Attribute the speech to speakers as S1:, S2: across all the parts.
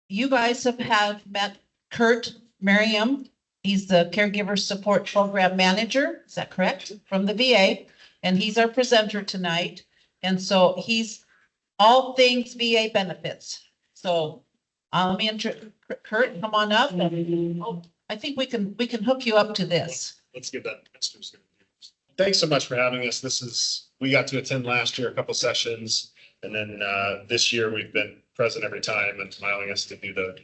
S1: you guys have met Kurt Merriam. He's the Caregiver Support Program Manager. Is that correct? From the VA. And he's our presenter tonight. And so he's all things VA benefits. So let me Kurt, come on up. I think we can hook you up to this.
S2: Let's give that. Thanks so much for having us. We got to attend last year a couple sessions, and then this year we've been present every time and allowing us to do the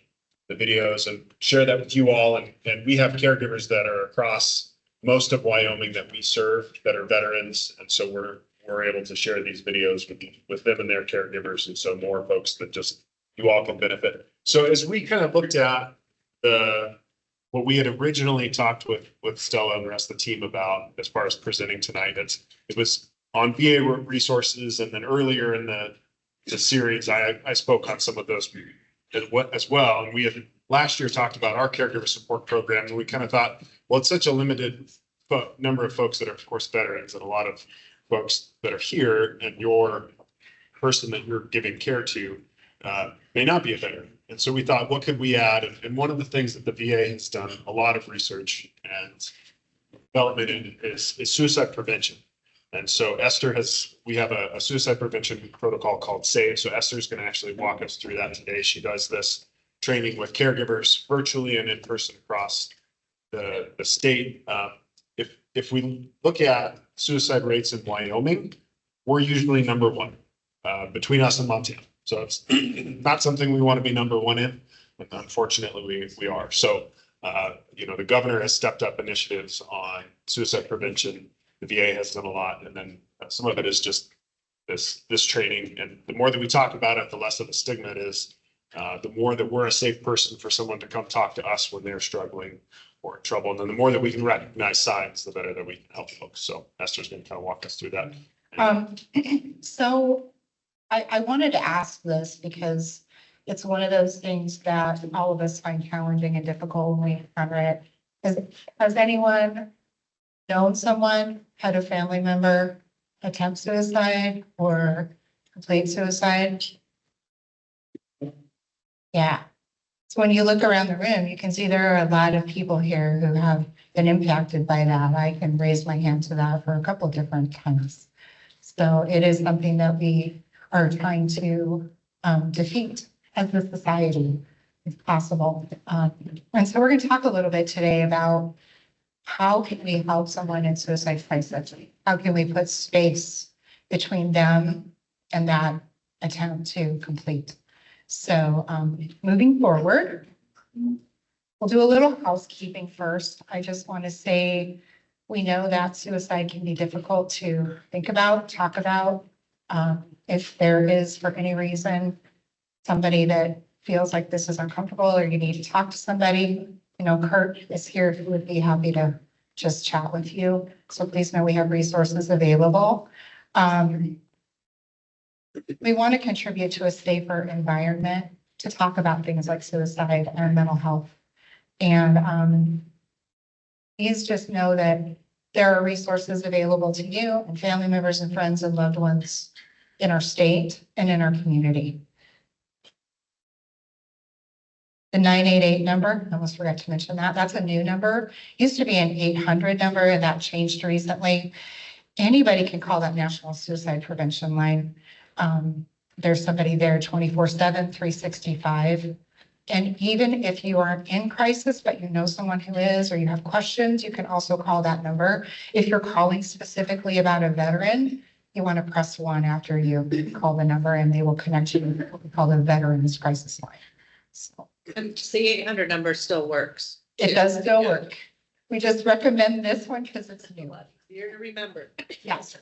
S2: videos and share that with you all. And we have caregivers that are across most of Wyoming that we serve that are veterans, and so we're able to share these videos with them and their caregivers, and so more folks that just you all can benefit. So as we kind of looked at what we had originally talked with Stella and the rest of the team about as far as presenting tonight, it was on VA resources, and then earlier in the series, I spoke on some of those as well. And we had last year talked about our caregiver support program, and we kind of thought, well, it's such a limited number of folks that are, of course, veterans, and a lot of folks that are here, and your person that you're giving care to may not be a veteran. And so we thought, what could we add? And one of the things that the VA has done a lot of research and development in is suicide prevention. And so we have a suicide prevention protocol called SAVE. So Esther's going to actually walk us through that today. She does this training with caregivers virtually and in person across the state. If we look at suicide rates in Wyoming, we're usually number one between us and Montana. So it's not something we want to be number one in, but unfortunately we are. So, the governor has stepped up initiatives on suicide prevention. The VA has done a lot. And then some of it is just this training. And the more that we talk about it, the less of a stigma it is, the more that we're a safe person for someone to come talk to us when they're struggling or in trouble. And then the more that we can recognize signs, the better that we can help folks. So Esther's going to kind of walk us through that.
S3: So I wanted to ask this because it's one of those things that all of us find challenging and difficult when we encounter it. Has anyone known someone, had a family member attempt suicide or complete suicide? Yeah. So when you look around the room, you can see there are a lot of people here who have been impacted by that. I can raise my hand to that for a couple of different times. So it is something that we are trying to defeat as a society, if possible. And so we're going to talk a little bit today about how can we help someone in suicide crisis? How can we put space between them and that attempt to complete? So moving forward, we'll do a little housekeeping first. I just want to say, we know that suicide can be difficult to think about, talk about. If there is, for any reason, somebody that feels like this is uncomfortable or you need to talk to somebody, Kurt is here who would be happy to just chat with you. So please know we have resources available. We want to contribute to a safer environment to talk about things like suicide and mental health. And please just know that there are resources available to you and family members and friends and loved ones in our state and in our community. The 988 number, I almost forgot to mention that. That's a new number. Used to be an 800 number, and that changed recently. Anybody can call that National Suicide Prevention Line. There's somebody there 24/7, 365. And even if you aren't in crisis, but you know someone who is, or you have questions, you can also call that number. If you're calling specifically about a veteran, you want to press 1 after you call the number, and they will connect you to what we call the Veterans Crisis Line. So,
S4: and the 800 number still works.
S3: it does still work. We just recommend this one because it's new.
S4: Easier to remember.
S3: Yes.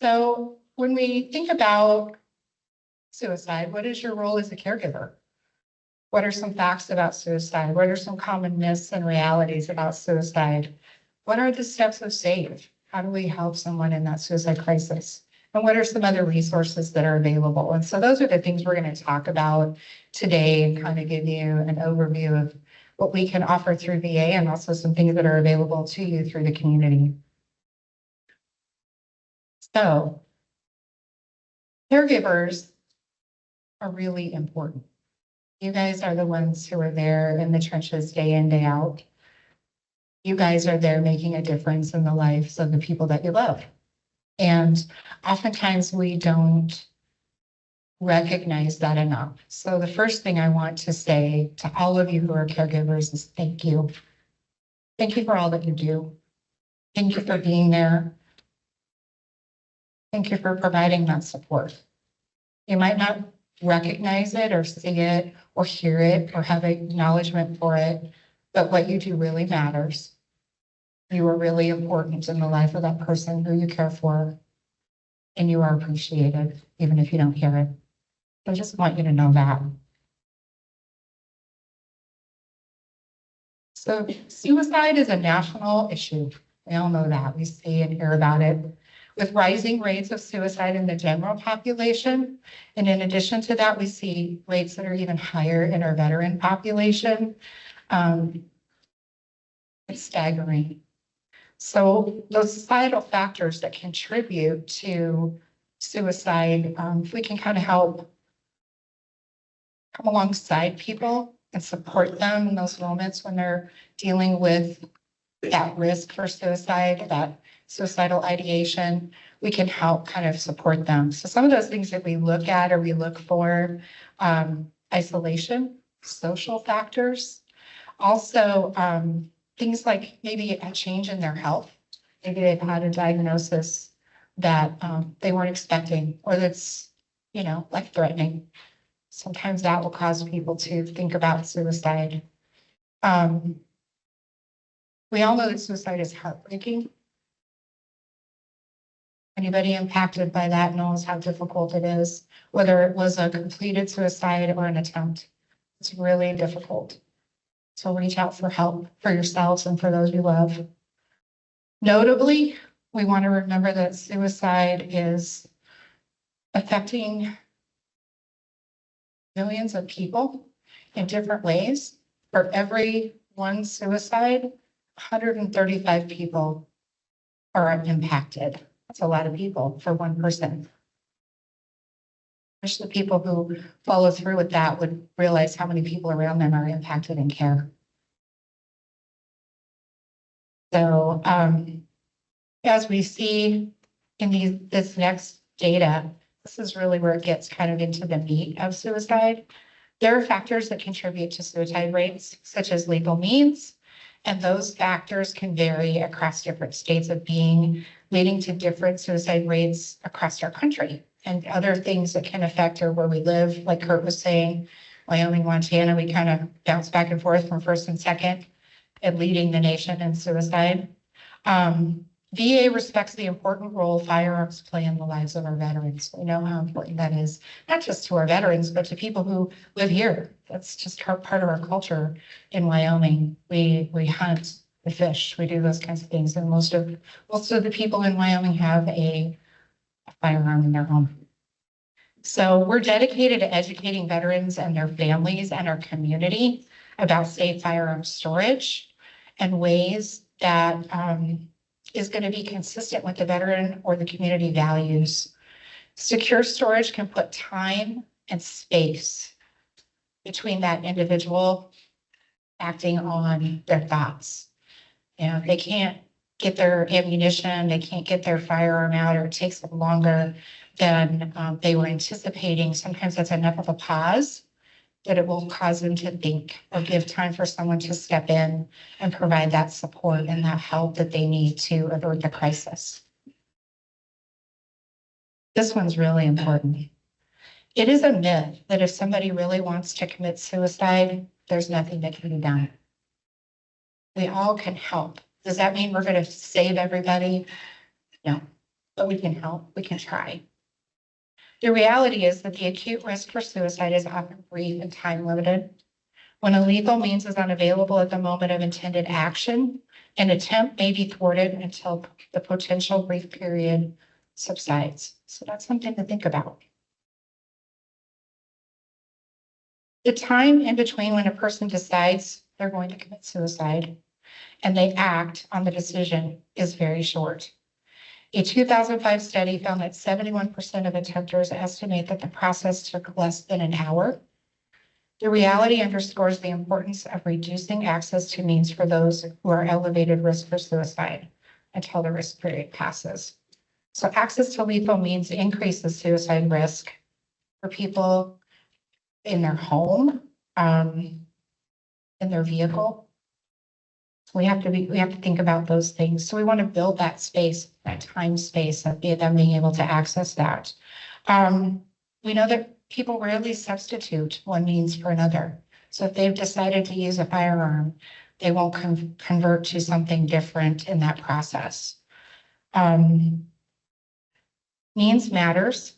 S3: So when we think about suicide, what is your role as a caregiver? What are some facts about suicide? What are some common myths and realities about suicide? What are the steps of SAVE? How do we help someone in that suicide crisis? And what are some other resources that are available? And so those are the things we're going to talk about today and kind of give you an overview of what we can offer through VA and also some things that are available to you through the community. So caregivers are really important. You guys are the ones who are there in the trenches day in, day out. You guys are there making a difference in the lives of the people that you love. And oftentimes we don't recognize that enough. So the first thing I want to say to all of you who are caregivers is thank you. Thank you for all that you do. Thank you for being there. Thank you for providing that support. You might not recognize it or see it or hear it or have acknowledgement for it, but what you do really matters. You are really important in the life of that person who you care for, and you are appreciated, even if you don't hear it. I just want you to know that. So suicide is a national issue. We all know that. We see and hear about it. With rising rates of suicide in the general population. And in addition to that, we see rates that are even higher in our veteran population. It's staggering. So those societal factors that contribute to suicide, if we can kind of help come alongside people and support them in those moments when they're dealing with that risk for suicide, that suicidal ideation, we can help kind of support them. So some of those things that we look at or we look for, isolation, social factors, also things like maybe a change in their health. Maybe they've had a diagnosis that they weren't expecting, or that's, life-threatening. Sometimes that will cause people to think about suicide. We all know that suicide is heartbreaking. Anybody impacted by that knows how difficult it is, whether it was a completed suicide or an attempt. It's really difficult. So reach out for help for yourselves and for those you love. Notably, we want to remember that suicide is affecting millions of people in different ways. For every one suicide, 135 people are impacted. That's a lot of people for one person. Wish the people who follow through with that would realize how many people around them are impacted and care. So as we see in this next data, this is really where it gets kind of into the meat of suicide. There are factors that contribute to suicide rates, such as legal means, and those factors can vary across different states of being, leading to different suicide rates across our country. And other things that can affect are where we live, like Kurt was saying, Wyoming, Montana, we kind of bounce back and forth from first and second and leading the nation in suicide. VA respects the important role firearms play in the lives of our veterans. We know how important that is, not just to our veterans, but to people who live here. That's just part of our culture in Wyoming. We hunt, we fish, we do those kinds of things. And most of the people in Wyoming have a firearm in their home. So we're dedicated to educating veterans and their families and our community about safe firearm storage and ways that is going to be consistent with the veteran or the community values. Secure storage can put time and space between that individual acting on their thoughts. They can't get their ammunition, they can't get their firearm out, or it takes them longer than they were anticipating. Sometimes that's enough of a pause that it will cause them to think or give time for someone to step in and provide that support and that help that they need to avert the crisis. This one's really important. It is a myth that if somebody really wants to commit suicide, there's nothing that can be done. We all can help. Does that mean we're going to save everybody? No, but we can help. We can try. The reality is that the acute risk for suicide is often brief and time limited. When a lethal means is unavailable at the moment of intended action, an attempt may be thwarted until the potential brief period subsides. So that's something to think about. The time in between when a person decides they're going to commit suicide and they act on the decision is very short. A 2005 study found that 71% of attempters estimate that the process took less than an hour. The reality underscores the importance of reducing access to means for those who are elevated risk for suicide until the risk period passes. So access to lethal means increases suicide risk for people in their home, in their vehicle. We have to think about those things. So we want to build that space, that time space of them being able to access that. We know that people rarely substitute one means for another. So if they've decided to use a firearm, they won't convert to something different in that process. Means matters.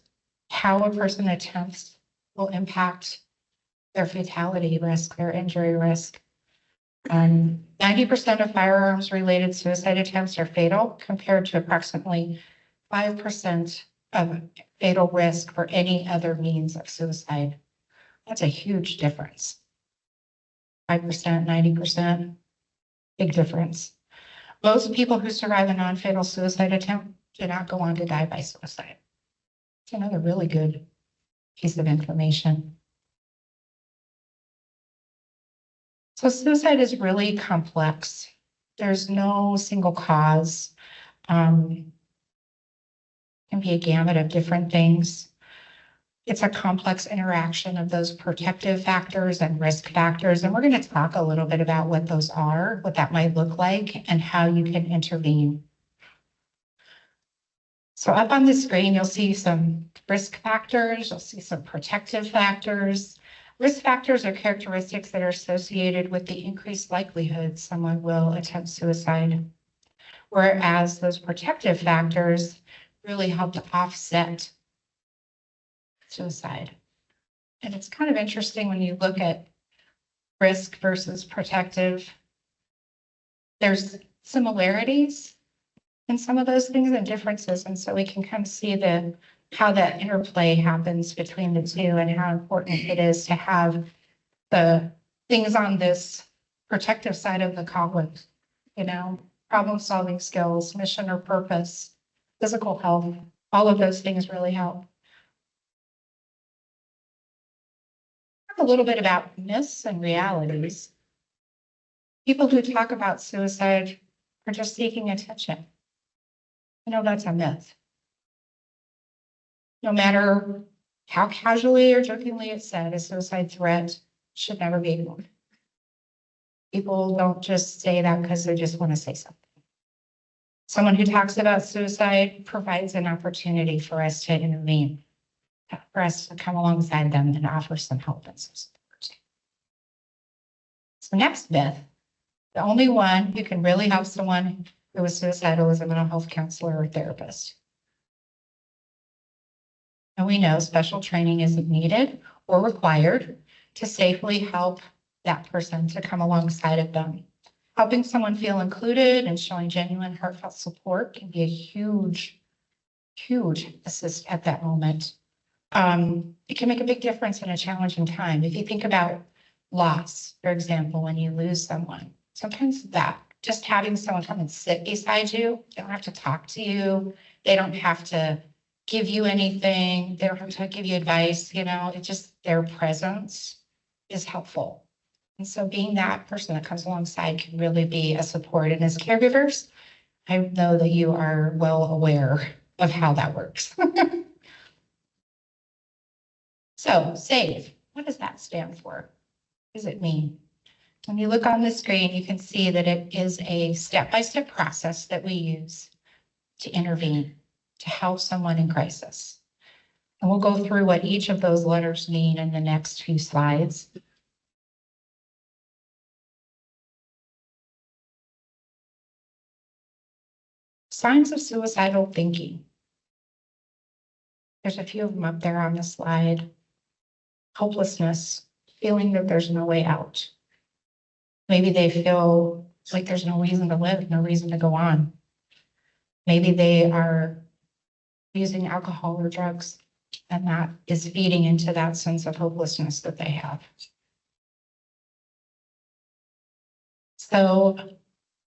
S3: How a person attempts will impact their fatality risk, their injury risk. 90% of firearms related suicide attempts are fatal compared to approximately 5% of fatal risk for any other means of suicide. That's a huge difference. 5%, 90%, big difference. Most people who survive a non-fatal suicide attempt do not go on to die by suicide. It's another really good piece of information. So suicide is really complex. There's no single cause. Can be a gamut of different things. It's a complex interaction of those protective factors and risk factors. And we're going to talk a little bit about what those are, what that might look like, and how you can intervene. So up on the screen, you'll see some risk factors. You'll see some protective factors. Risk factors are characteristics that are associated with the increased likelihood someone will attempt suicide, whereas those protective factors really help to offset suicide. And it's kind of interesting when you look at risk versus protective. There's similarities in some of those things and differences, and so we can kind of see how that interplay happens between the two and how important it is to have the things on this protective side of the column, problem solving skills, mission or purpose, physical health, all of those things really help. Talk a little bit about myths and realities. People who talk about suicide are just seeking attention. That's a myth. No matter how casually or jokingly it's said, a suicide threat should never be ignored. People don't just say that because they just want to say something. Someone who talks about suicide provides an opportunity for us to intervene, for us to come alongside them and offer some help and some support. So next myth, the only one who can really help someone who is suicidal is a mental health counselor or therapist. And we know special training isn't needed or required to safely help that person to come alongside of them. Helping someone feel included and showing genuine heartfelt support can be a huge, huge assist at that moment. It can make a big difference in a challenging time. If you think about loss, for example, when you lose someone, sometimes that just having someone come and sit beside you, they don't have to talk to you. They don't have to give you anything. They don't have to give you advice, it's just their presence is helpful. And so being that person that comes alongside can really be a support. And as caregivers, I know that you are well aware of how that works. So SAVE, what does that stand for? What does it mean? When you look on the screen, you can see that it is a step-by-step process that we use to intervene, to help someone in crisis. And we'll go through what each of those letters mean in the next few slides. Signs of suicidal thinking. There's a few of them up there on the slide. Hopelessness, feeling that there's no way out. Maybe they feel like there's no reason to live, no reason to go on. Maybe they are using alcohol or drugs, and that is feeding into that sense of hopelessness that they have. So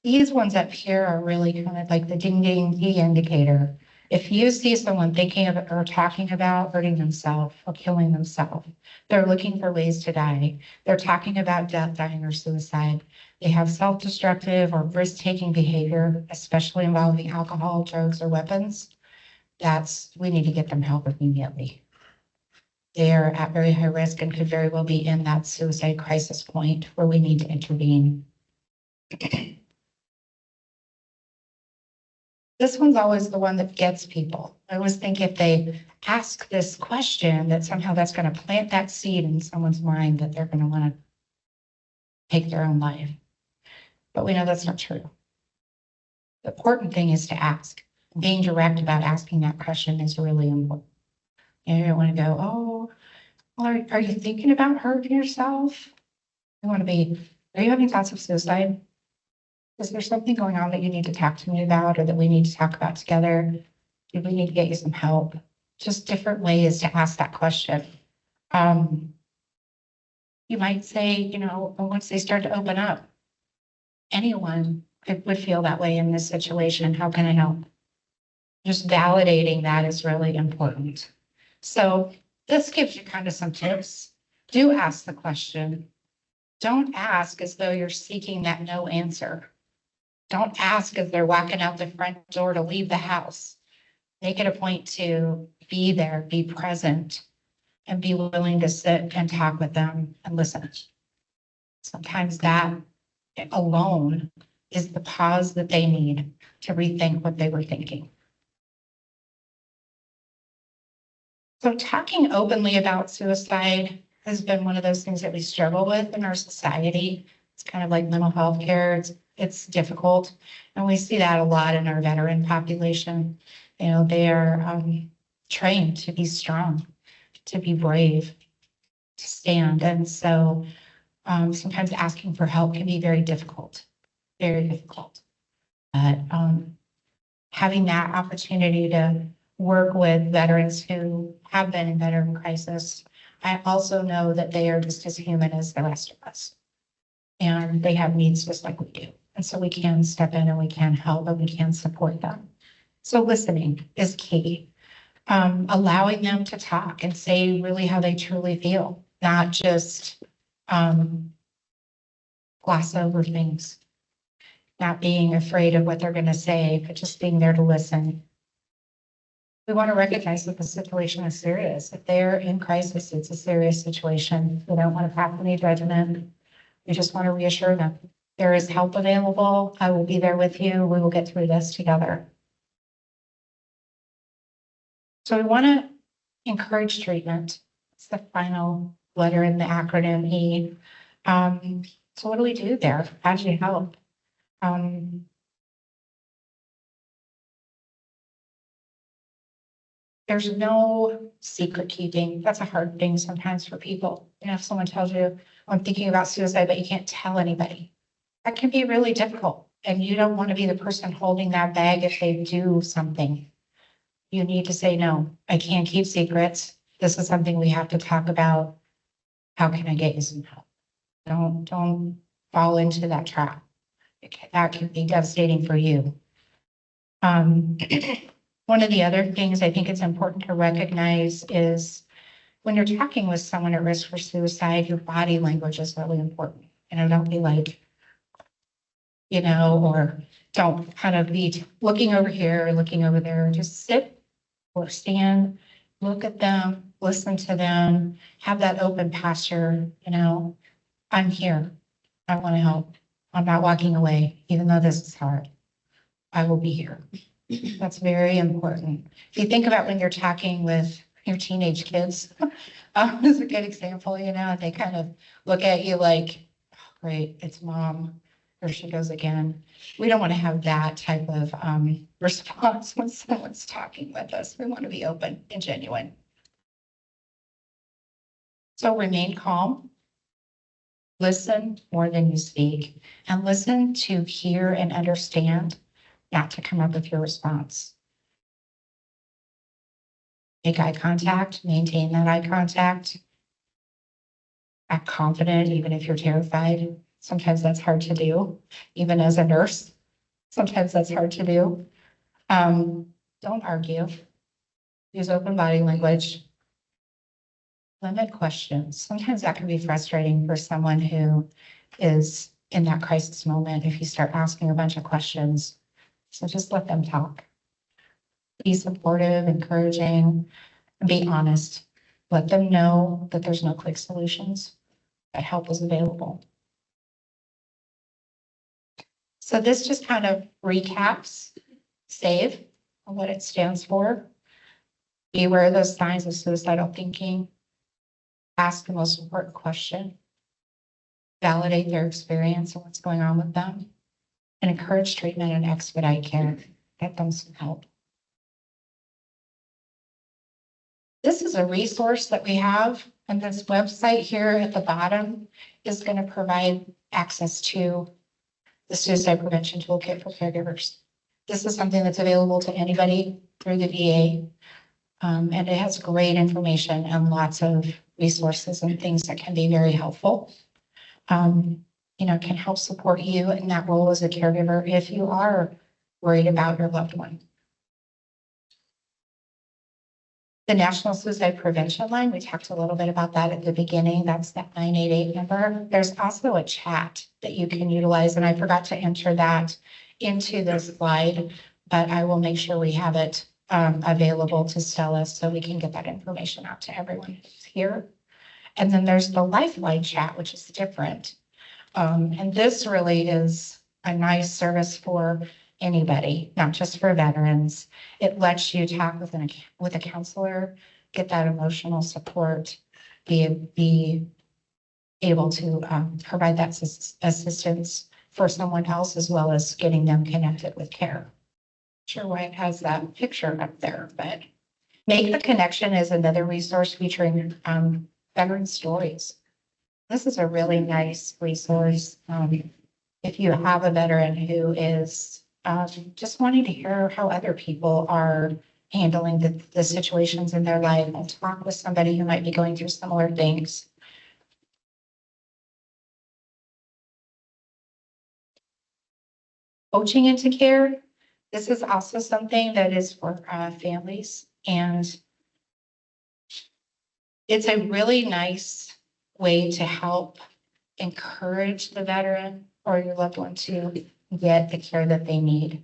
S3: these ones up here are really kind of like the ding, ding, D indicator. If you see someone thinking of or talking about hurting themselves or killing themselves, they're looking for ways to die. They're talking about death, dying, or suicide. They have self-destructive or risk-taking behavior, especially involving alcohol, drugs, or weapons. We need to get them help immediately. They are at very high risk and could very well be in that suicide crisis point where we need to intervene. This one's always the one that gets people. I always think if they ask this question, that somehow that's going to plant that seed in someone's mind that they're going to want to take their own life. But we know that's not true. The important thing is to ask. Being direct about asking that question is really important. You don't want to go, oh, well, are you thinking about hurting yourself? You want to be, are you having thoughts of suicide? Is there something going on that you need to talk to me about or that we need to talk about together? Do we need to get you some help? Just different ways to ask that question. You might say, you know, once they start to open up, anyone would feel that way in this situation. How can I help? Just validating that is really important. So this gives you kind of some tips. Do ask the question. Don't ask as though you're seeking that no answer. Don't ask as they're walking out the front door to leave the house. Make it a point to be there, be present, and be willing to sit and talk with them and listen. Sometimes that alone is the pause that they need to rethink what they were thinking. So talking openly about suicide has been one of those things that we struggle with in our society. It's kind of like mental health care. It's difficult. And we see that a lot in our veteran population. You know, they are trained to be strong, to be brave, to stand. And so sometimes asking for help can be very difficult, very difficult. But having that opportunity to work with veterans who have been in veteran crisis, I also know that they are just as human as the rest of us. And they have needs just like we do. And so we can step in and we can help and we can support them. So listening is key. Allowing them to talk and say really how they truly feel, not just gloss over things. Not being afraid of what they're going to say, but just being there to listen. We want to recognize that the situation is serious. If they're in crisis, it's a serious situation. We don't want to pass any judgment. We just want to reassure them. There is help available. I will be there with you. We will get through this together. So we want to encourage treatment. It's the final letter in the acronym E. So what do we do there? How do you help? There's no secret keeping. That's a hard thing sometimes for people. You know, if someone tells you, I'm thinking about suicide, but you can't tell anybody, that can be really difficult. And you don't want to be the person holding that bag if they do something. You need to say, no, I can't keep secrets. This is something we have to talk about. How can I get you some help? Don't fall into that trap. That can be devastating for you. One of the other things I think it's important to recognize is when you're talking with someone at risk for suicide, your body language is really important. You know, don't be like, you know, or don't kind of be looking over here or looking over there. Just sit or stand, look at them, listen to them, have that open posture. You know, I'm here. I want to help. I'm not walking away, even though this is hard. I will be here. That's very important. If you think about when you're talking with your teenage kids, is a good example, you know, they kind of look at you like, oh, great, it's mom, there she goes again. We don't want to have that type of response when someone's talking with us. We want to be open and genuine. So remain calm. Listen more than you speak, and listen to hear and understand, not to come up with your response. Make eye contact, maintain that eye contact. Act confident, even if you're terrified. Sometimes that's hard to do, even as a nurse. Sometimes that's hard to do. Don't argue. Use open body language. Limit questions. Sometimes that can be frustrating for someone who is in that crisis moment if you start asking a bunch of questions. So just let them talk. Be supportive, encouraging, and be honest. Let them know that there's no quick solutions, that help is available. So this just kind of recaps SAVE and what it stands for. Be aware of those signs of suicidal thinking. Ask the most important question. Validate their experience and what's going on with them. And encourage treatment and expedite care. Get them some help. This is a resource that we have, and this website here at the bottom is going to provide access to the Suicide Prevention Toolkit for caregivers. This is something that's available to anybody through the VA. And it has great information and lots of resources and things that can be very helpful. Can help support you in that role as a caregiver if you are worried about your loved one. The National Suicide Prevention Line, we talked a little bit about that at the beginning. That's that 988 number. There's also a chat that you can utilize, and I forgot to enter that into this slide, but I will make sure we have it available to Stella so we can get that information out to everyone who's here. And then there's the Lifeline chat, which is different. And this really is a nice service for anybody, not just for veterans. It lets you talk with a counselor, get that emotional support, be able to provide that assistance for someone else, as well as getting them connected with care. Sure why it has that picture up there, but Make the Connection is another resource featuring veteran stories. This is a really nice resource. If you have a veteran who is just wanting to hear how other people are handling the situations in their life and talk with somebody who might be going through similar things. Coaching into care. This is also something that is for families, and it's a really nice way to help encourage the veteran or your loved one to get the care that they need.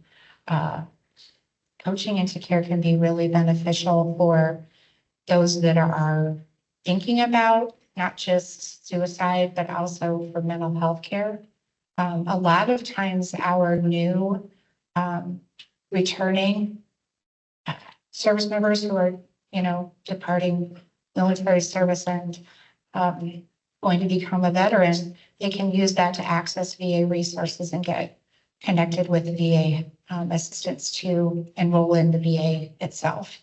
S3: Coaching into care can be really beneficial for those that are thinking about not just suicide, but also for mental health care. A lot of times our new returning service members who are, departing military service and going to become a veteran, they can use that to access VA resources and get connected with the VA assistance to enroll in the VA itself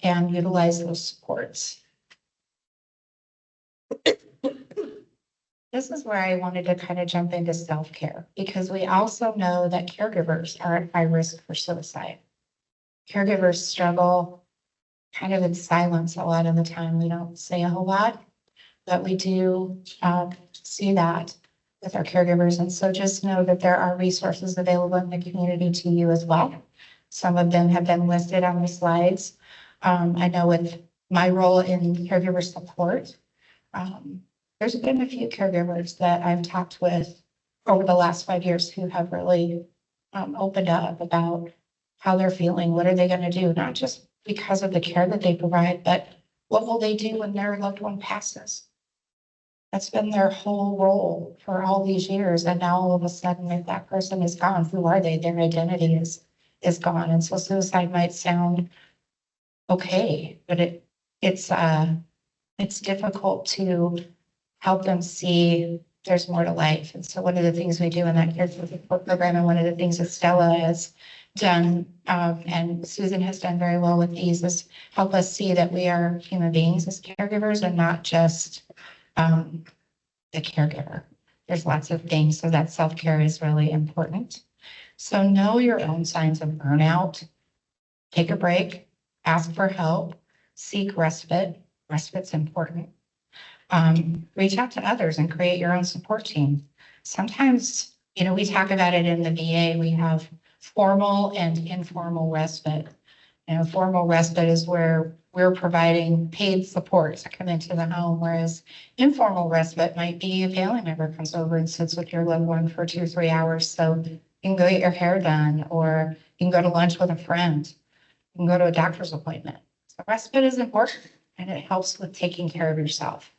S3: and utilize those supports. This is where I wanted to kind of jump into self-care, because we also know that caregivers are at high risk for suicide. Caregivers struggle kind of in silence a lot of the time. We don't say a whole lot, but we do see that with our caregivers. And so just know that there are resources available in the community to you as well. Some of them have been listed on the slides. I know with my role in caregiver support, there's been a few caregivers that I've talked with over the last 5 years who have really opened up about how they're feeling. What are they going to do? Not just because of the care that they provide, but what will they do when their loved one passes? That's been their whole role for all these years. And now all of a sudden, if that person is gone, who are they? Their identity is gone. And so suicide might sound okay, but it's difficult to help them see there's more to life. And so one of the things we do in that care support program, and one of the things that Stella has done, and Susan has done very well with these, is help us see that we are human beings as caregivers and not just the caregiver. There's lots of things, so that self-care is really important. So know your own signs of burnout. Take a break, ask for help, seek respite. Respite's important. Reach out to others and create your own support team. Sometimes, we talk about it in the VA, we have formal and informal respite. You know, formal respite is where we're providing paid support to come into the home, whereas informal respite might be a family member comes over and sits with your loved one for 2 or 3 hours. So you can go get your hair done, or you can go to lunch with a friend. You can go to a doctor's appointment. So respite is important, and it helps with taking care of yourself.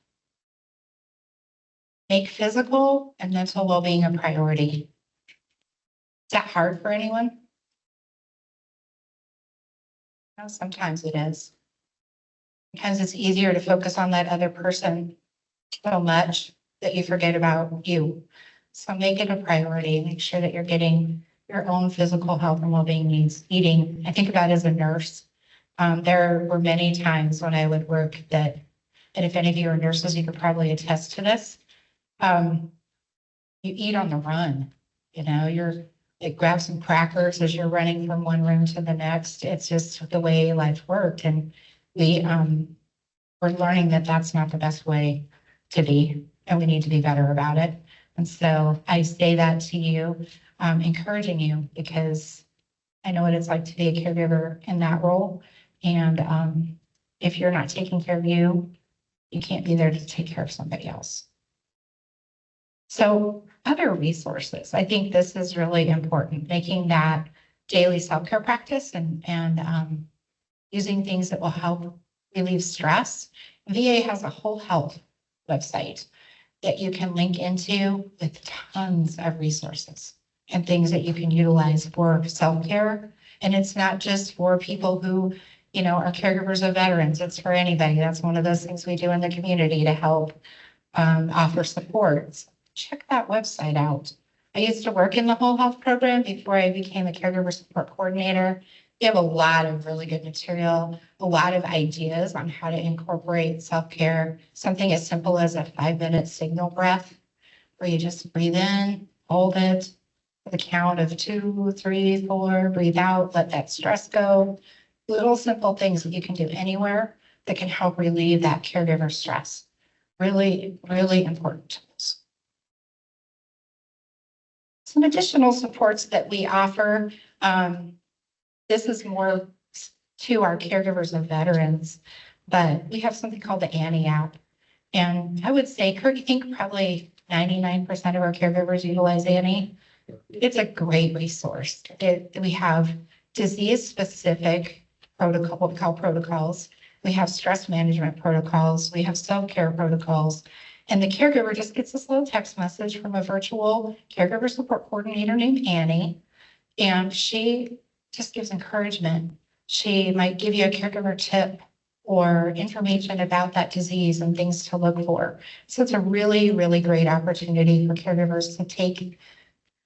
S3: Make physical and mental well-being a priority. Is that hard for anyone? No, sometimes it is. Sometimes it's easier to focus on that other person so much that you forget about you. So make it a priority. Make sure that you're getting your own physical health and well-being needs. Eating, I think about it as a nurse. There were many times when I would work that, and if any of you are nurses, you could probably attest to this. You eat on the run, you know, like grab some crackers as you're running from one room to the next. It's just the way life worked. And we're learning that that's not the best way to be, and we need to be better about it. And so I say that to you, encouraging you, because I know what it's like to be a caregiver in that role. And if you're not taking care of you, you can't be there to take care of somebody else. So other resources, I think this is really important, making that daily self-care practice and using things that will help relieve stress. VA has a whole health website that you can link into with tons of resources and things that you can utilize for self-care. And it's not just for people who, you know, are caregivers of veterans. It's for anybody. That's one of those things we do in the community to help offer supports. Check that website out. I used to work in the whole health program before I became a caregiver support coordinator. We have a lot of really good material, a lot of ideas on how to incorporate self-care, something as simple as a 5-minute signal breath, where you just breathe in, hold it, for the count of 2, 3, 4, breathe out, let that stress go. Little simple things that you can do anywhere that can help relieve that caregiver stress. Really, really important tools. Some additional supports that we offer. This is more to our caregivers of veterans, but we have something called the Annie app. And I would say, Kurt, I think probably 99% of our caregivers utilize Annie. It's a great resource. We have disease-specific protocol, what we call protocols. We have stress management protocols. We have self-care protocols. And the caregiver just gets this little text message from a virtual caregiver support coordinator named Annie. And she just gives encouragement. She might give you a caregiver tip or information about that disease and things to look for. So it's a really, really great opportunity for caregivers to take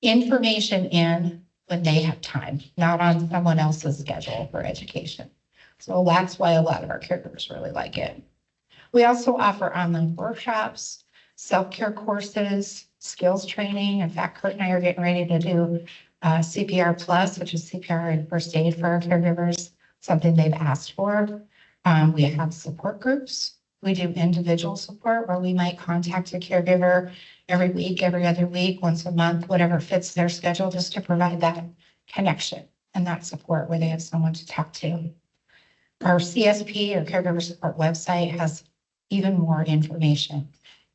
S3: information in when they have time, not on someone else's schedule for education. So that's why a lot of our caregivers really like it. We also offer online workshops, self-care courses, skills training. In fact, Kurt and I are getting ready to do CPR Plus, which is CPR and first aid for our caregivers, something they've asked for. We have support groups. We do individual support where we might contact a caregiver every week, every other week, once a month, whatever fits their schedule, just to provide that connection and that support where they have someone to talk to. Our CSP or caregiver support website has even more information.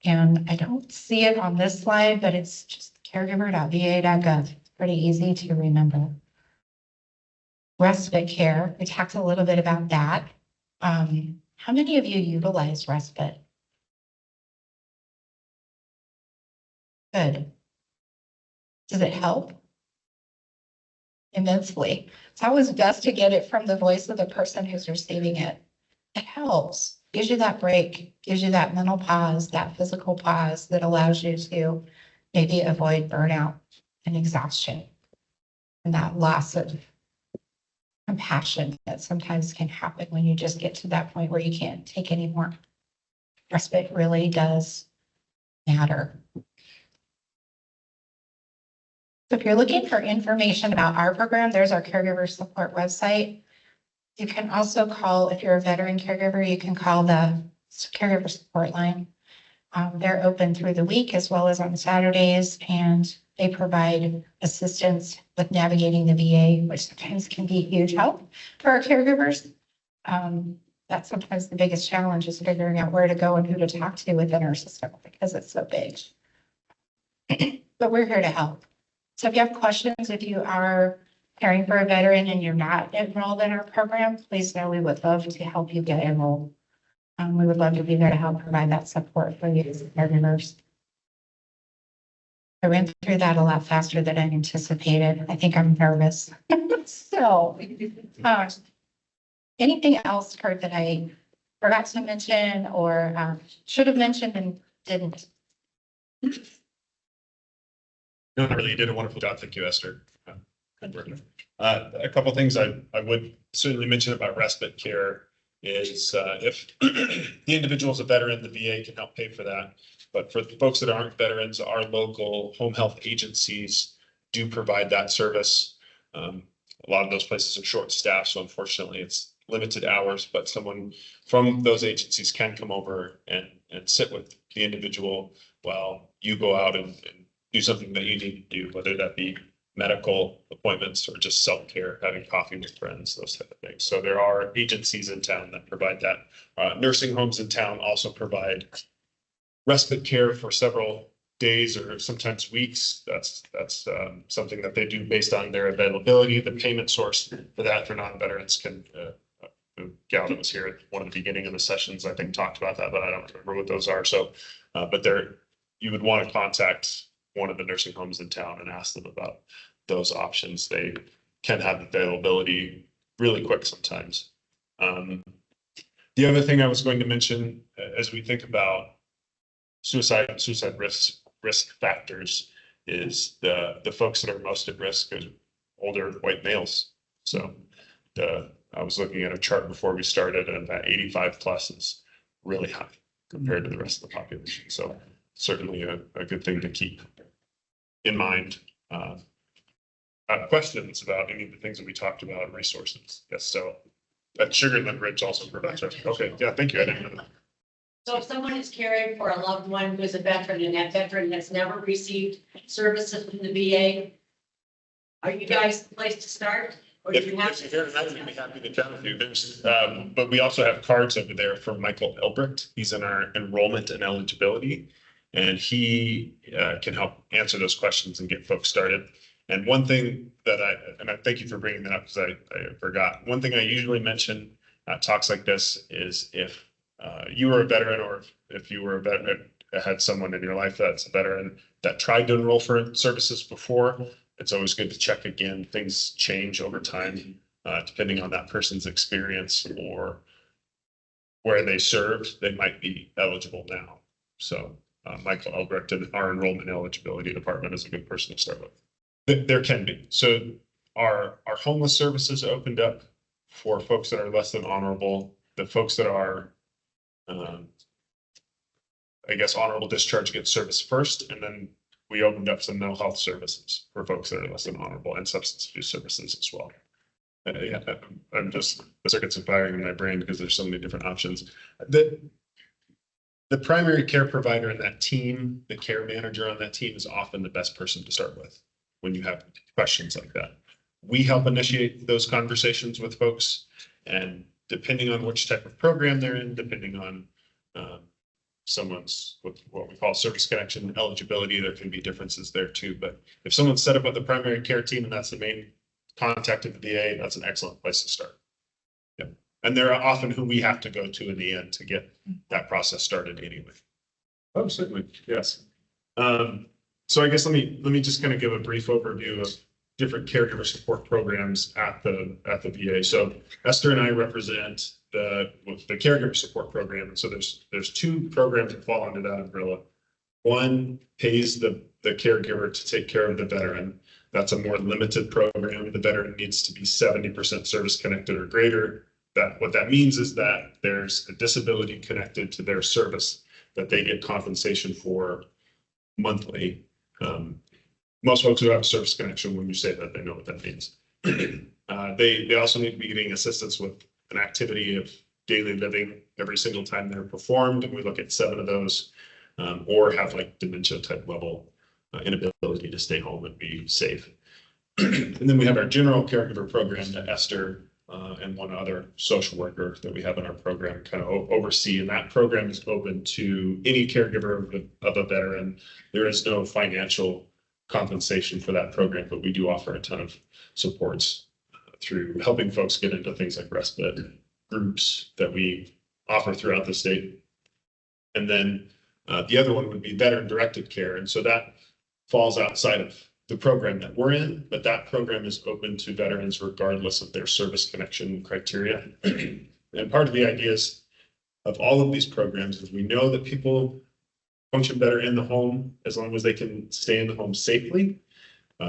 S3: And I don't see it on this slide, but it's just caregiver.va.gov. It's pretty easy to remember. Respite care, we talked a little bit about that. How many of you utilize respite? Good. Does it help? Immensely. It's always best to get it from the voice of the person who's receiving it. It helps. Gives you that break, gives you that mental pause, that physical pause that allows you to maybe avoid burnout and exhaustion and that loss of compassion that sometimes can happen when you just get to that point where you can't take anymore. Respite really does matter. So if you're looking for information about our program, there's our caregiver support website. You can also call, if you're a veteran caregiver, you can call the caregiver support line. They're open through the week as well as on Saturdays, and They provide assistance with navigating the VA, which sometimes can be a huge help for our caregivers. That's sometimes the biggest challenge is figuring out where to go and who to talk to within our system because it's so big. But we're here to help. So if you have questions, if you are caring for a veteran and you're not enrolled in our program, please know we would love to help you get enrolled. We would love to be there to help provide that support for you as caregivers. I ran through that a lot faster than I anticipated. I think I'm nervous. So, anything else, Kurt, that I forgot to mention or should have mentioned and didn't?
S2: No, really, you did a wonderful job. Thank you, Esther. A couple of things I would certainly mention about respite care is if the individual is a veteran, the VA can help pay for that. But for the folks that aren't veterans, our local home health agencies do provide that service. A lot of those places are short staffed, so unfortunately it's limited hours, but someone from those agencies can come over and sit with the individual while you go out and do something that you need to do, whether that be medical appointments or just self-care, having coffee with friends, those type of things. So there are agencies in town that provide that. Nursing homes in town also provide respite care for several days or sometimes weeks. That's something that they do based on their availability. The payment source for that for non-veterans can, the gal that was here at one of the beginning of the sessions, I think talked about that, but I don't remember what those are. So, but you would want to contact one of the nursing homes in town and ask them about those options. They can have availability really quick sometimes. The other thing I was going to mention as we think about suicide risk factors is the folks that are most at risk are older white males. So I was looking at a chart before we started, and that 85 plus is really high compared to the rest of the population. So certainly a good thing to keep in mind. Questions about any of the things that we talked about, resources? Yes, so that Sugarland Ridge also provides. Okay, yeah, thank you. I didn't know that.
S5: So if someone is caring for a loved one who is a veteran and that veteran has never received services from the VA, are you guys the place to start? Or do
S2: If
S5: you have
S2: you're here tonight, we'd be happy to chat with you. There's, but we also have cards over there from Michael Elbrecht. He's in our enrollment and eligibility, and he can help answer those questions and get folks started. And one thing that I thank you for bringing that up because I forgot. One thing I usually mention at talks like this is if you were a veteran or if you were a veteran, had someone in your life that's a veteran that tried to enroll for services before, it's always good to check again. Things change over time, depending on that person's experience or where they served, they might be eligible now. So Michael Elbrecht in our enrollment eligibility department is a good person to start with. There can be. So our homeless services opened up for folks that are less than honorable. The folks that are, I guess, honorable discharge get service first, and then we opened up some mental health services for folks that are less than honorable and substance abuse services as well. Yeah, I'm just, the circuits are firing in my brain because there's so many different options. The primary care provider in that team, the care manager on that team is often the best person to start with when you have questions like that. We help initiate those conversations with folks, and depending on which type of program they're in, depending on someone's what we call service connection eligibility, there can be differences there too. But if someone's set up with the primary care team and that's the main contact at the VA, that's an excellent place to start. Yeah. And they're often who we have to go to in the end to get that process started anyway. Oh, certainly. Yes. So I guess let me just kind of give a brief overview of different caregiver support programs at the VA. So Esther and I represent the caregiver support program. And so there's two programs that fall under that umbrella. One pays the caregiver to take care of the veteran. That's a more limited program. The veteran needs to be 70% service connected or greater. What that means is that there's a disability connected to their service that they get compensation for monthly. Most folks who have a service connection, when you say that, they know what that means. They also need to be getting assistance with an activity of daily living every single time they're performed. And we look at 7 of those, or have like dementia type level inability to stay home and be safe. And then we have our general caregiver program that Esther and one other social worker that we have in our program kind of oversee. And that program is open to any caregiver of a veteran. There is no financial compensation for that program, but we do offer a ton of supports through helping folks get into things like respite groups that we offer throughout the state. And then the other one would be veteran directed care. And so that falls outside of the program that we're in, but that program is open to veterans regardless of their service connection criteria. And part of the ideas of all of these programs is we know that people function better in the home as long as they can stay in the home safely.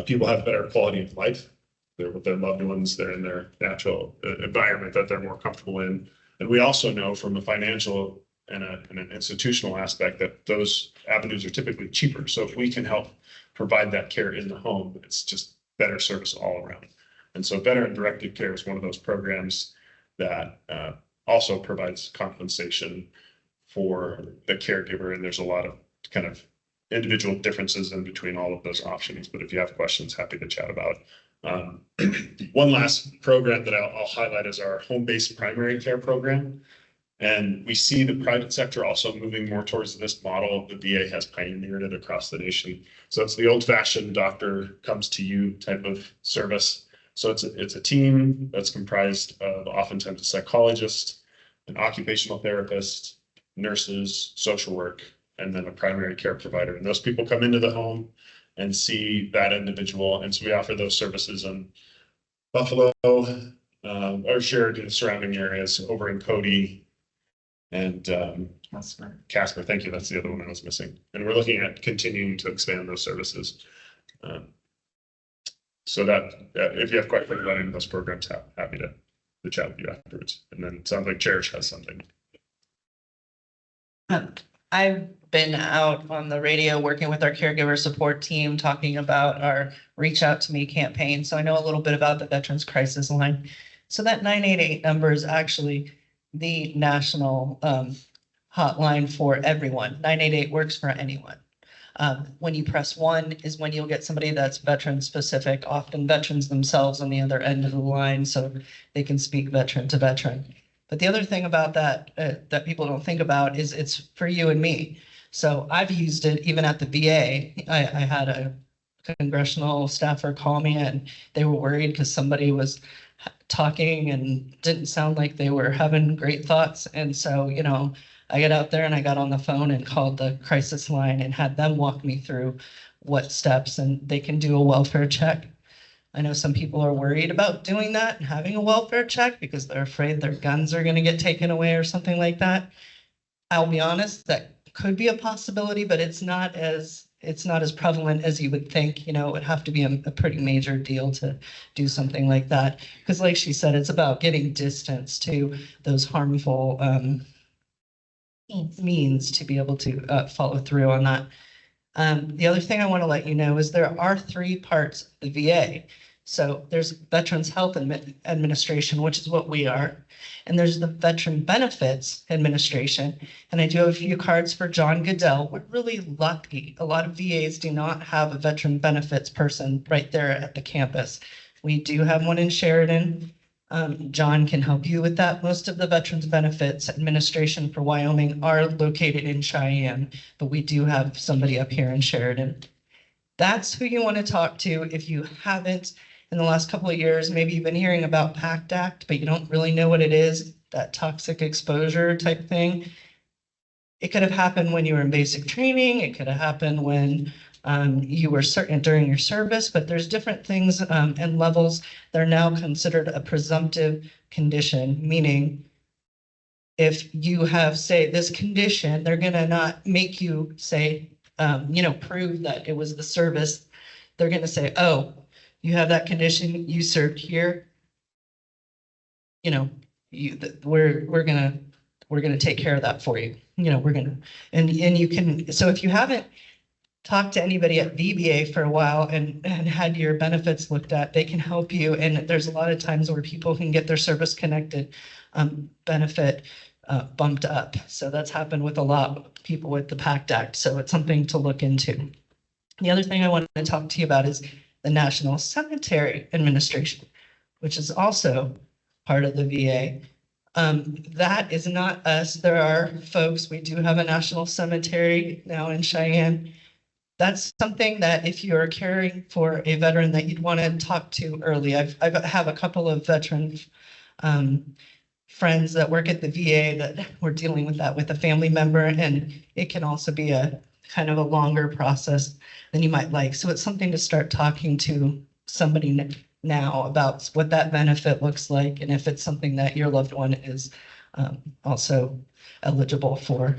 S2: People have better quality of life. They're with their loved ones. They're in their natural environment that they're more comfortable in. And we also know from a financial and an institutional aspect that those avenues are typically cheaper. So if we can help provide that care in the home, it's just better service all around. And so veteran directed care is one of those programs that also provides compensation for the caregiver. And there's a lot of kind of individual differences in between all of those options. But if you have questions, happy to chat about. One last program that I'll highlight is our home-based primary care program. And we see the private sector also moving more towards this model. The VA has pioneered it across the nation. So it's the old-fashioned doctor comes to you type of service. So it's a team that's comprised of oftentimes a psychologist, an occupational therapist, nurses, social work, and then a primary care provider. And those people come into the home and see that individual. And so we offer those services in Buffalo, or shared in the surrounding areas, over in Cody, and Casper, thank you. That's the other one I was missing. And we're looking at continuing to expand those services. So that if you have questions about any of those programs, happy to chat with you afterwards. And then it sounds like Cherish has something.
S6: I've been out on the radio working with our caregiver support team, talking about our Reach Out to Me campaign. So I know a little bit about the Veterans Crisis Line. So that 988 number is actually the national hotline for everyone. 988 works for anyone. When you press 1 is when you'll get somebody that's veteran specific, often veterans themselves on the other end of the line, so they can speak veteran to veteran. But the other thing about that that people don't think about is it's for you and me. So I've used it even at the VA. I had a congressional staffer call me and they were worried because somebody was talking and didn't sound like they were having great thoughts. And so, you know, I got out there and I got on the phone and called the crisis line and had them walk me through what steps, and they can do a welfare check. I know some people are worried about doing that and having a welfare check because they're afraid their guns are going to get taken away or something like that. I'll be honest, that could be a possibility, but it's not as prevalent as you would think. You know, it would have to be a pretty major deal to do something like that. Because like she said, it's about getting distance to those harmful means to be able to follow through on that. The other thing I want to let you know is there are 3 parts of the VA. So there's Veterans Health Administration, which is what we are. And there's the Veteran Benefits Administration. And I do have a few cards for John Goodell. We're really lucky. A lot of VAs do not have a veteran benefits person right there at the campus. We do have one in Sheridan. John can help you with that. Most of the Veterans Benefits Administration for Wyoming are located in Cheyenne, but we do have somebody up here in Sheridan. That's who you want to talk to if you haven't in the last couple of years. Maybe you've been hearing about PACT Act, but you don't really know what it is, that toxic exposure type thing. It could have happened when you were in basic training. It could have happened when you were certain during your service, but there's different things and levels that are now considered a presumptive condition, meaning if you have, say, this condition, they're going to not make you say, prove that it was the service. They're going to say, oh, you have that condition, you served here. You know, we're gonna take care of that for you. You know, we're gonna, and you can. So if you haven't talked to anybody at VBA for a while and had your benefits looked at, they can help you. And there's a lot of times where people can get their service connected benefit bumped up. So that's happened with a lot of people with the PACT Act. So it's something to look into. The other thing I wanted to talk to you about is the National Cemetery Administration, which is also part of the VA. That is not us. There are folks, we do have a national cemetery now in Cheyenne. That's something that if you're caring for a veteran that you'd want to talk to early. I have a couple of veteran friends that work at the VA that were dealing with that with a family member, and it can also be a kind of a longer process than you might like. So it's something to start talking to somebody now about what that benefit looks like, and if it's something that your loved one is also eligible for.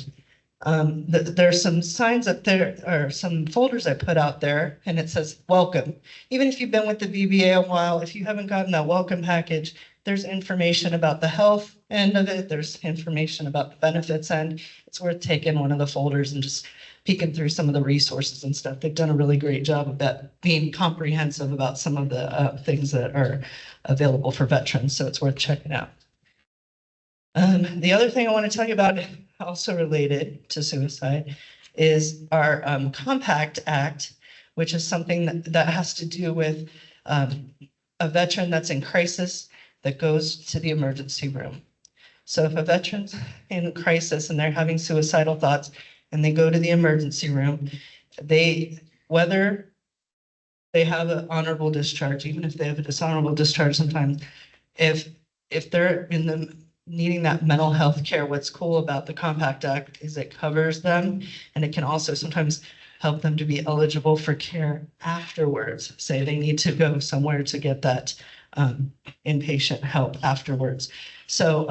S6: There's some signs up there, or some folders I put out there, and it says, welcome. Even if you've been with the VBA a while, if you haven't gotten that welcome package, there's information about the health end of it. There's information about the benefits end. It's worth taking one of the folders and just peeking through some of the resources and stuff. They've done a really great job of that, being comprehensive about some of the things that are available for veterans. So it's worth checking out. The other thing I want to tell you about, also related to suicide, is our Compact Act, which is something that has to do with a veteran that's in crisis that goes to the emergency room. So if a veteran's in crisis and they're having suicidal thoughts and they go to the emergency room, whether they have an honorable discharge, even if they have a dishonorable discharge sometimes, if they're in the needing that mental health care, what's cool about the Compact Act is it covers them, and it can also sometimes help them to be eligible for care afterwards. Say they need to go somewhere to get that inpatient help afterwards. So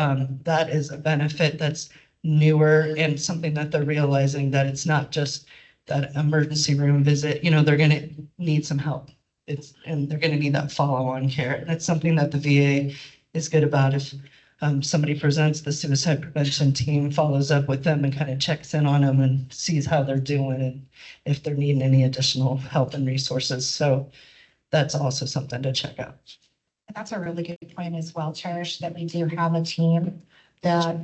S6: that is a benefit that's newer and something that they're realizing, that it's not just that emergency room visit. You know, they're going to need some help. And they're going to need that follow-on care. And it's something that the VA is good about. If somebody presents, the suicide prevention team follows up with them and kind of checks in on them and sees how they're doing and if they're needing any additional help and resources. So that's also something to check out.
S3: That's a really good point as well, Cherish, that we do have a team that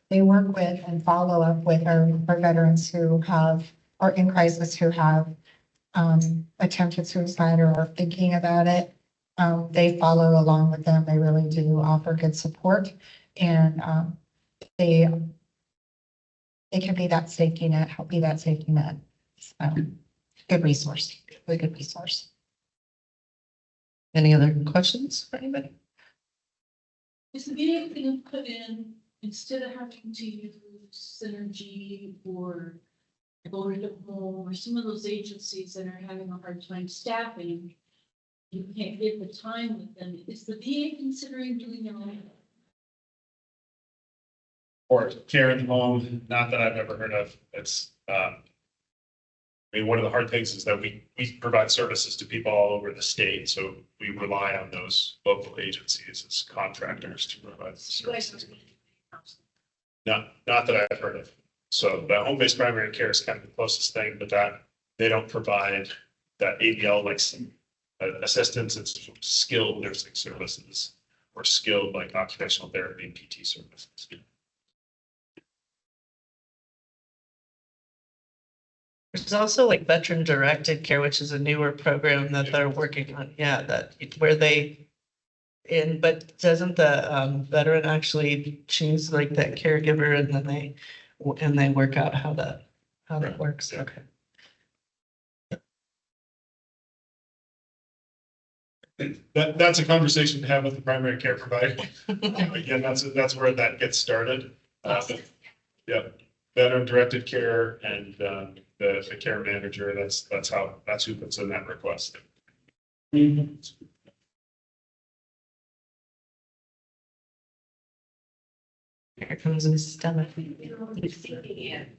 S3: they work with and follow up with our veterans who are in crisis, who have attempted suicide or are thinking about it. They follow along with them. They really do offer good support, and they can be that safety net, help be that safety net. Good resource, really good resource.
S6: Any other questions for anybody?
S7: Is the VA going to put in, instead of having to use Synergy or Over to Home or some of those agencies that are having a hard time staffing, you can't get the time with them, is the VA considering doing their own?
S2: Or care in the home, not that I've ever heard of. It's, I mean, one of the hard things is that we provide services to people all over the state, so we rely on those local agencies as contractors to provide
S7: You guys
S2: services.
S7: are-
S2: Not that I've heard of. So the home-based primary care is kind of the closest thing, but that they don't provide that ADL like assistance. It's skilled nursing services or skilled like occupational therapy and PT services.
S6: There's also like veteran directed care, which is a newer program that they're working on. Yeah, but doesn't the veteran actually choose like that caregiver, and then they work out how that works? Okay.
S2: That's a conversation to have with the primary care provider. Again, that's where that gets started. Yeah, veteran directed care and the care manager. That's who puts in that request.
S6: Here comes Miss Stella.
S5: You know, the CPN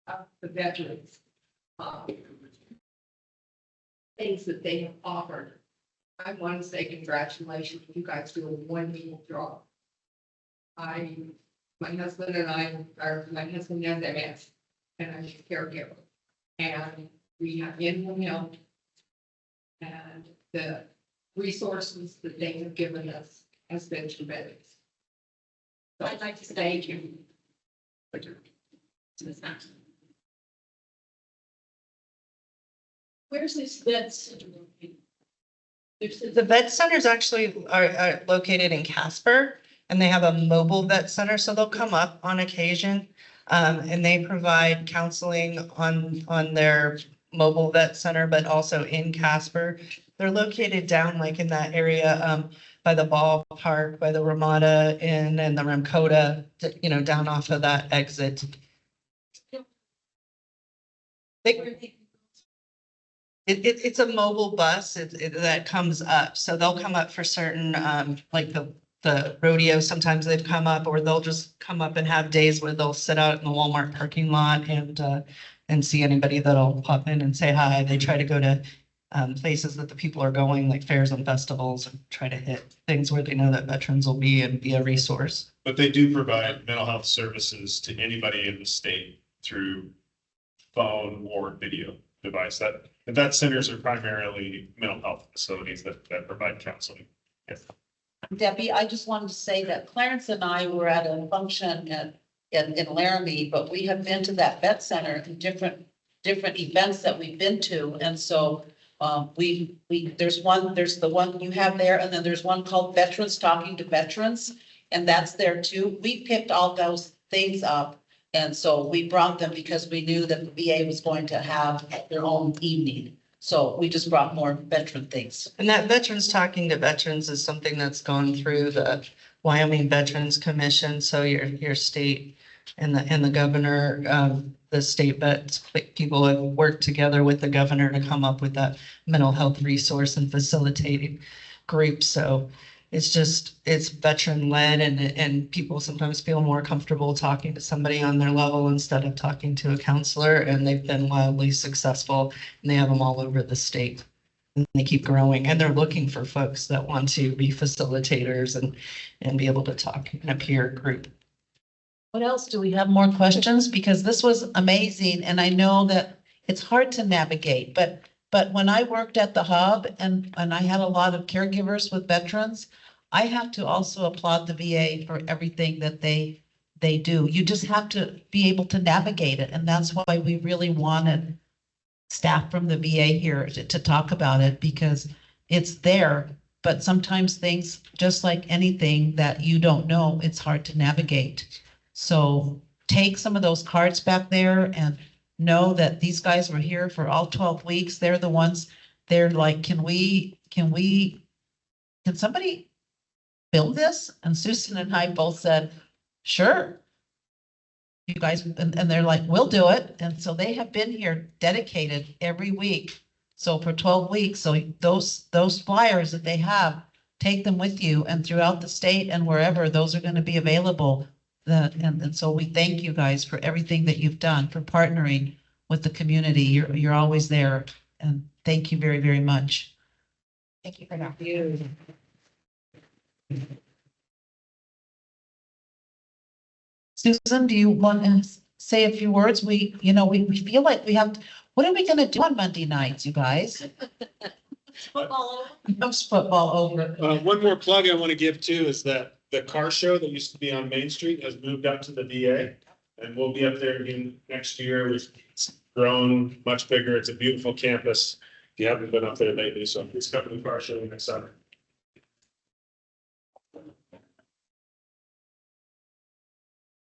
S5: of the veterans, things that they have offered. I want to say congratulations, you guys do a wonderful job. My husband has MS, and I'm a caregiver. And we have in-home help. And the resources that they have given us has been tremendous. So I'd like to thank you.
S2: Thank you.
S7: Where's this vet center located?
S6: The vet centers actually are located in Casper, and they have a mobile vet center, so they'll come up on occasion. And they provide counseling on their mobile vet center, but also in Casper. They're located down like in that area, by the ballpark, by the Ramada Inn and the Ramkota, down off of that exit. It's a mobile bus that comes up, so they'll come up for certain, like the rodeo, sometimes they've come up, or they'll just come up and have days where they'll sit out in the Walmart parking lot and see anybody that'll pop in and say hi. They try to go to places that the people are going, like fairs and festivals, and try to hit things where they know that veterans will be and be a resource.
S2: But they do provide mental health services to anybody in the state through phone or video device. That the vet centers are primarily mental health facilities that provide counseling. Yes.
S1: Debbie, I just wanted to say that Clarence and I were at a function in Laramie, but we have been to that vet center in different events that we've been to. And so there's the one you have there, and then there's one called Veterans Talking to Veterans, and that's there too. We picked all those things up. And so we brought them because we knew that the VA was going to have their own evening. So we just brought more veteran things.
S6: And that Veterans Talking to Veterans is something that's gone through the Wyoming Veterans Commission. So your state and the governor, the state vets people have worked together with the governor to come up with that mental health resource and facilitating group. So it's veteran led, and people sometimes feel more comfortable talking to somebody on their level instead of talking to a counselor, and they've been wildly successful, and they have them all over the state. And they keep growing, and they're looking for folks that want to be facilitators and be able to talk in a peer group.
S1: What else? Do we have more questions? Because this was amazing, and I know that it's hard to navigate, but when I worked at the hub and I had a lot of caregivers with veterans, I have to also applaud the VA for everything that they do. You just have to be able to navigate it. And that's why we really wanted staff from the VA here to talk about it, because it's there. But sometimes things, just like anything that you don't know, it's hard to navigate. So take some of those cards back there and know that these guys were here for all 12 weeks. They're the ones, they're like, can somebody build this? And Susan and I both said, sure. You guys, and they're like, we'll do it. And so they have been here dedicated every week. So for 12 weeks, so those flyers that they have, take them with you, and throughout the state and wherever, those are going to be available. And so we thank you guys for everything that you've done, for partnering with the community. You're always there. And thank you very, very much.
S3: Thank you for that.
S1: Susan, do you want to say a few words? We feel like we have, what are we going to do on Monday nights, you guys?
S7: Football.
S1: It's football over.
S2: One more plug I want to give too is that the car show that used to be on Main Street has moved up to the VA, and we'll be up there again next year. It's grown much bigger. It's a beautiful campus. If you haven't been up there lately, so please come to the car show next summer.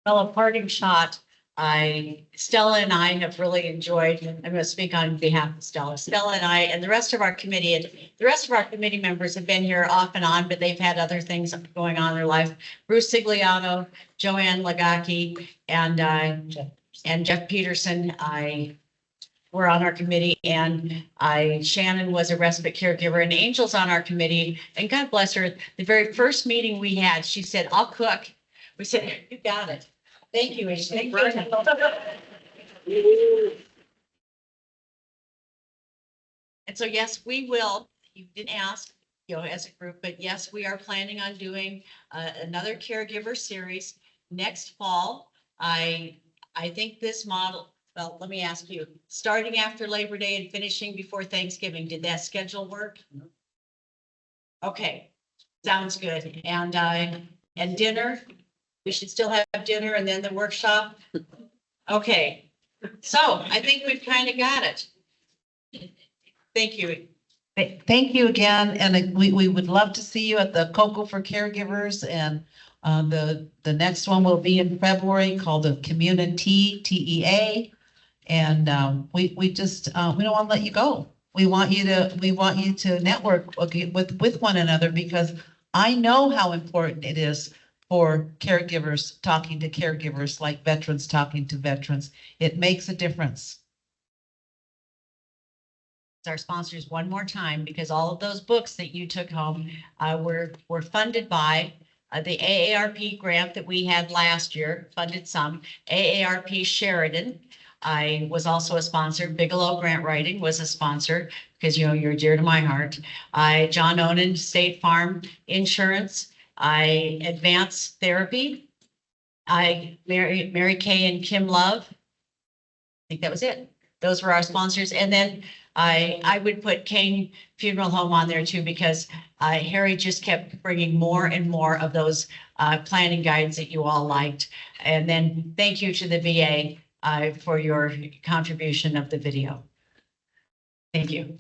S8: Well, a parting shot. Stella and I have really enjoyed, I'm going to speak on behalf of Stella. Stella and I and the rest of our committee members have been here off and on, but they've had other things going on in their life. Bruce Sigliano, Joanne Lagaki, and Jeff Peterson, were on our committee, and Shannon was a respite caregiver, and Angel's on our committee. And God bless her, the very first meeting we had, she said, I'll cook. We said, you got it. Thank you, Angel. Thank you. And so, yes, we will. You didn't ask, as a group, but yes, we are planning on doing another caregiver series next fall. I think this model, well, let me ask you, starting after Labor Day and finishing before Thanksgiving, did that schedule work? Okay, sounds good. And dinner? We should still have dinner and then the workshop? Okay, so I think we've kind of got it. Thank you.
S1: Thank you again, and we would love to see you at the Cocoa for Caregivers, and the next one will be in February called the Community TEA. And we just we don't want to let you go. We want you to network with one another, because I know how important it is for caregivers talking to caregivers, like veterans talking to veterans. It makes a difference.
S8: Our sponsors one more time, because all of those books that you took home were funded by the AARP grant that we had last year, funded some. AARP Sheridan, I was also a sponsor. Bigelow Grant Writing was a sponsor, because you know you're dear to my heart. John Onan State Farm Insurance. Advanced Therapy. Mary Kay and Kim Love. I think that was it. Those were our sponsors. And then I would put Kane Funeral Home on there too, because Harry just kept bringing more and more of those planning guides that you all liked. And then thank you to the VA for your contribution of the video. Thank you.